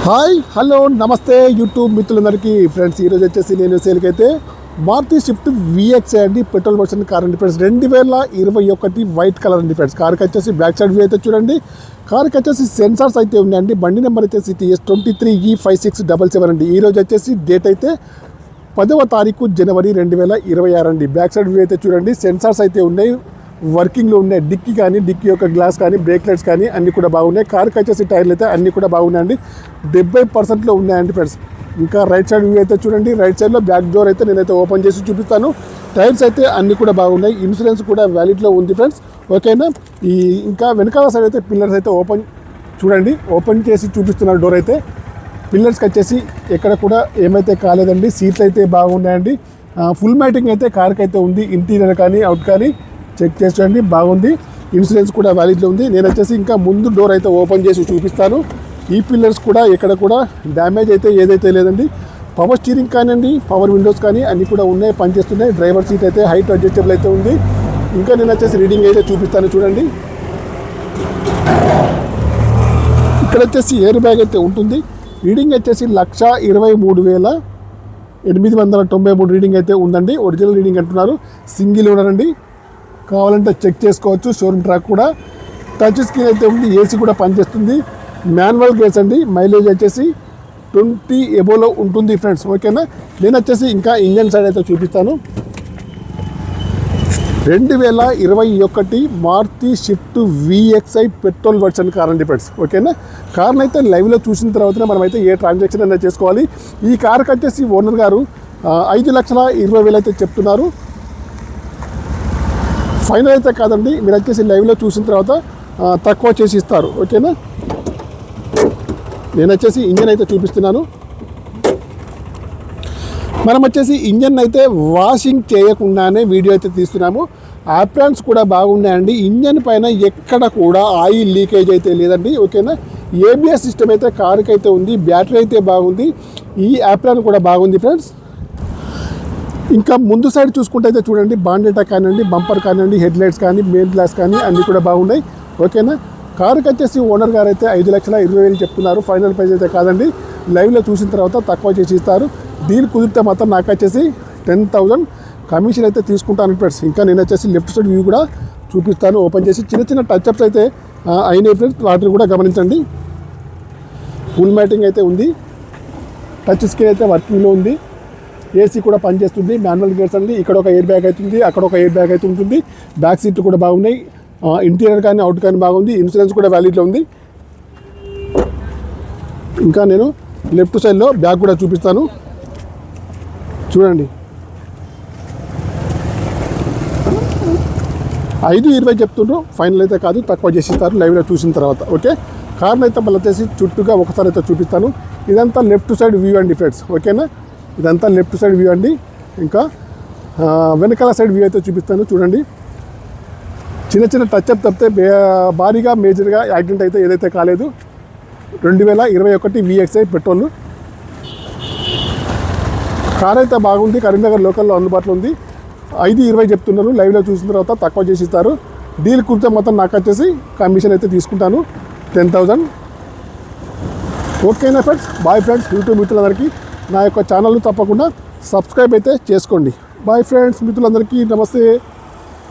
Hi hello నమస్తే YouTube మిత్రులందరికీ friends, ఈరోజు వచ్చేసి నేను సేల్కి అయితే మారుతి స్విఫ్ట్ విఎక్స్ అండి, పెట్రోల్ వర్షన్ కార్ అండి ఫ్రెండ్స్. 2021 వైట్ కలర్ అండి ఫ్రెండ్స్. కార్కి వచ్చేసి బ్యాక్ సైడ్ వ్యూ అయితే చూడండి. కార్కి వచ్చేసి సెన్సార్స్ అయితే ఉన్నాయండి. బండి నెంబర్ వచ్చేసి TS23E5677 అండి. ఈరోజు వచ్చేసి డేట్ అయితే 10వ తారీఖు జనవరి 2026 అండి. బ్యాక్ సైడ్ వ్యూ అయితే చూడండి. సెన్సార్స్ అయితే ఉన్నాయి, వర్కింగ్లో ఉన్నాయి. డిక్కీ యొక్క గ్లాస్ కానీ, బ్రేక్ లైట్స్ కానీ అన్నీ కూడా బాగున్నాయి. కార్కి వచ్చేసి టైర్లు అయితే అన్నీ కూడా బాగున్నాయండి. 70% ఉన్నాయండి ఫ్రెండ్స్. ఇంకా రైట్ సైడ్ వ్యూ అయితే చూడండి. రైట్ సైడ్లో బ్యాక్ డోర్ అయితే నేనైతే ఓపెన్ చేసి చూపిస్తాను. టైర్స్ అయితే అన్నీ కూడా బాగున్నాయి. ఇన్సూరెన్స్ కూడా వ్యాలిడ్లో ఉంది ఫ్రెండ్స్, ఓకేనా. ఇంకా వెనకాల సైడ్ అయితే పిల్లర్స్ అయితే ఓపెన్ చేసి చూపిస్తున్నారు. డోర్ అయితే పిల్లర్స్కి వచ్చేసి ఎక్కడ కూడా ఏమైతే కాలేదండి. సీట్లు అయితే బాగున్నాయండి. ఫుల్ మ్యాటింగ్ అయితే కార్కి అయితే ఉంది. ఇంటీరియర్ కానీ అవుట్ కానీ చెక్ చేయండి, బాగుంది. ఇన్సూరెన్స్ కూడా వ్యాలిడ్లో ఉంది. నేను వచ్చేసి ఇంకా ముందు డోర్ అయితే ఓపెన్ చేసి చూపిస్తాను. ఈ పిల్లర్స్ కూడా ఎక్కడ కూడా డ్యామేజ్ అయితే ఏదైతే లేదండి. పవర్ స్టీరింగ్ కానివ్వండి, పవర్ విండోస్ కానీ అన్నీ కూడా ఉన్నాయి, పనిచేస్తున్నాయి. డ్రైవర్ సీట్ అయితే హైట్ అడ్జస్టబుల్ అయితే ఉంది. ఇంకా నేను వచ్చేసి రీడింగ్ అయితే చూపిస్తాను చూడండి. ఇక్కడ వచ్చేసి ఎయిర్ బ్యాగ్ అయితే ఉంటుంది. రీడింగ్ వచ్చేసి 1,23,893 రీడింగ్ అయితే ఉందండి. ఒరిజినల్ రీడింగ్ అంటున్నారు. సింగిల్ ఓనర్ అండి. కావాలంటే చెక్ చేసుకోవచ్చు. షోరూమ్ ట్రాక్ కూడా టచ్ స్క్రీన్ అయితే ఉంది. ఏసీ కూడా పనిచేస్తుంది. మాన్యువల్ గేర్స్ అండి. మైలేజ్ వచ్చేసి 20 ఎబోలో ఉంటుంది ఫ్రెండ్స్, ఓకేనా. నేను వచ్చేసి ఇంకా ఇంజన్ సైడ్ అయితే చూపిస్తాను. 2021 Maruti Swift VXI petrol version car అండి ఫ్రెండ్స్, ఓకేనా. కార్ని అయితే లైవ్లో చూసిన తర్వాతనే మనమైతే ఏ ట్రాన్సాక్షన్ అయినా చేసుకోవాలి. ఈ కార్కి వచ్చేసి ఓనర్ గారు 5,20,000 అయితే చెప్తున్నారు. ఫైనల్ అయితే కాదండి, మీరు వచ్చేసి లైవ్లో చూసిన తర్వాత తక్కువ చేసి ఇస్తారు, ఓకేనా. నేను వచ్చేసి ఇంజన్ అయితే చూపిస్తున్నాను. మనం వచ్చేసి ఇంజన్ అయితే వాషింగ్ చేయకుండానే వీడియో అయితే తీస్తున్నాము. ఆప్రాన్స్ కూడా బాగున్నాయండి. ఇంజన్ పైన ఎక్కడ కూడా ఆయిల్ లీకేజ్ అయితే లేదండి, ఓకేనా. ఏబిఎస్ సిస్టమ్ అయితే కారుకి అయితే ఉంది. బ్యాటరీ అయితే బాగుంది. ఈ ఆప్రాన్ కూడా బాగుంది ఫ్రెండ్స్. ఇంకా ముందు సైడ్ చూసుకుంటే అయితే చూడండి. బాండెటా కానివ్వండి, బంపర్ కానివ్వండి, హెడ్ లైట్స్ కానీ, మెయిన్ గ్లాస్ కానీ అన్నీ కూడా బాగున్నాయి, ఓకేనా. కారుకి వచ్చేసి ఓనర్ గారు అయితే 5,20,000 చెప్తున్నారు. ఫైనల్ ప్రైస్ అయితే కాదండి, లైవ్లో చూసిన తర్వాత తక్కువ చేసి ఇస్తారు. డీల్ కుదిరితే మాత్రం నాకు వచ్చేసి 10,000 కమిషన్ అయితే తీసుకుంటాను ఫ్రెండ్స్. ఇంకా నేను వచ్చేసి లెఫ్ట్ సైడ్ వ్యూ కూడా చూపిస్తాను ఓపెన్ చేసి. చిన్న టచ్అప్స్ అయితే అయినాయి ఫ్రెండ్స్, వాటిని కూడా గమనించండి. ఫుల్ మ్యాటింగ్ అయితే ఉంది. టచ్ స్క్రీన్ అయితే వర్కింగ్లో ఉంది. ఏసీ కూడా పనిచేస్తుంది. మాన్యువల్ గేర్స్ అండి. ఇక్కడ ఒక ఎయిర్ బ్యాగ్ అవుతుంది, అక్కడ ఒక ఎయిర్ బ్యాగ్ అయితే ఉంటుంది. బ్యాక్ సీట్లు కూడా బాగున్నాయి. ఇంటీరియర్ కానీ అవుట్ కానీ బాగుంది. ఇన్సూరెన్స్ కూడా వ్యాలిడ్లో ఉంది. ఇంకా నేను లెఫ్ట్ సైడ్లో బ్యాగ్ కూడా చూపిస్తాను చూడండి. 5,20,000 చెప్తుండ్రు. ఫైనల్ అయితే కాదు, తక్కువ చేసిస్తారు లైవ్లో చూసిన తర్వాత, ఓకే. కార్ని అయితే మళ్ళీ వచ్చేసి చుట్టూగా ఒకసారి అయితే చూపిస్తాను. ఇదంతా లెఫ్ట్ సైడ్ వ్యూ అండి ఫ్రెండ్స్, ఓకేనా. ఇదంతా లెఫ్ట్ సైడ్ వ్యూ అండి. ఇంకా వెనకాల సైడ్ వ్యూ అయితే చూపిస్తాను చూడండి. చిన్న టచ్అప్ తప్పితే భారీగా మేజర్గా యాక్సిడెంట్ అయితే ఏదైతే కాలేదు. 2021 విఎక్స్ఐ పెట్రోల్ కార్ అయితే బాగుంది. కరీంనగర్ లోకల్లో అందుబాటులో ఉంది. 5,20,000 చెప్తున్నారు. లైవ్లో చూసిన తర్వాత తక్కువ చేసి ఇస్తారు. డీల్ కుడితే మొత్తం నాకు వచ్చేసి కమిషన్ అయితే తీసుకుంటాను 10,000, ఓకేనా ఫ్రెండ్స్. Bye friends. యూట్యూబ్ మిత్రులందరికీ నా యొక్క ఛానల్ తప్పకుండా సబ్స్క్రైబ్ అయితే చేసుకోండి. బాయ్ ఫ్రెండ్స్, మిత్రులందరికీ నమస్తే.